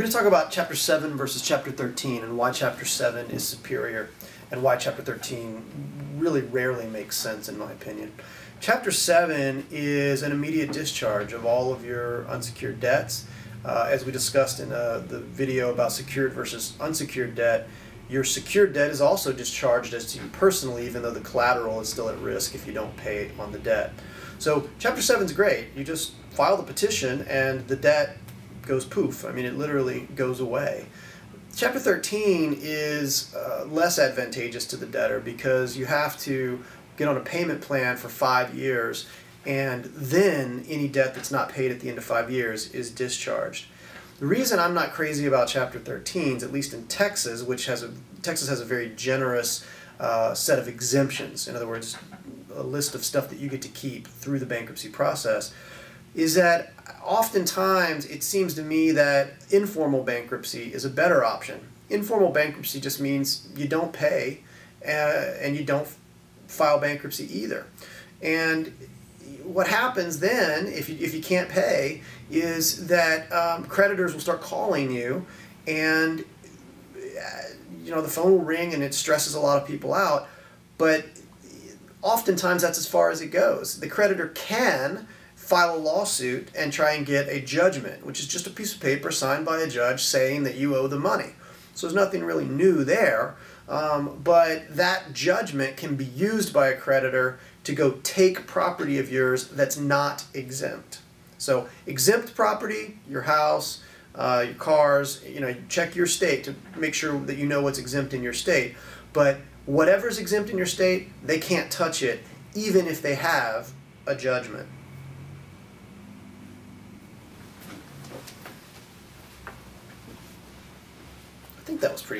We're going to talk about Chapter 7 versus Chapter 13 and why Chapter 7 is superior and why Chapter 13 really rarely makes sense in my opinion. Chapter 7 is an immediate discharge of all of your unsecured debts. As we discussed in the video about secured versus unsecured debt, your secured debt is also discharged as to you personally, even though the collateral is still at risk if you don't pay on the debt. So Chapter 7 is great. You just file the petition and the debt goes poof. I mean, it literally goes away. Chapter 13 is less advantageous to the debtor because you have to get on a payment plan for 5 years, and then any debt that's not paid at the end of 5 years is discharged. The reason I'm not crazy about Chapter 13 is, at least in Texas, Texas has a very generous set of exemptions. In other words, a list of stuff that you get to keep through the bankruptcy process, is that oftentimes it seems to me that informal bankruptcy is a better option. Informal bankruptcy just means you don't pay and you don't file bankruptcy either. And what happens then, if you can't pay, is that creditors will start calling you, and the phone will ring and it stresses a lot of people out, but oftentimes that's as far as it goes. The creditor can file a lawsuit and try and get a judgment, which is just a piece of paper signed by a judge saying that you owe the money. So there's nothing really new there, but that judgment can be used by a creditor to go take property of yours that's not exempt. So exempt property, your house, your cars, you check your state to make sure that you know what's exempt in your state. But whatever's exempt in your state, they can't touch it, even if they have a judgment. I think that was pretty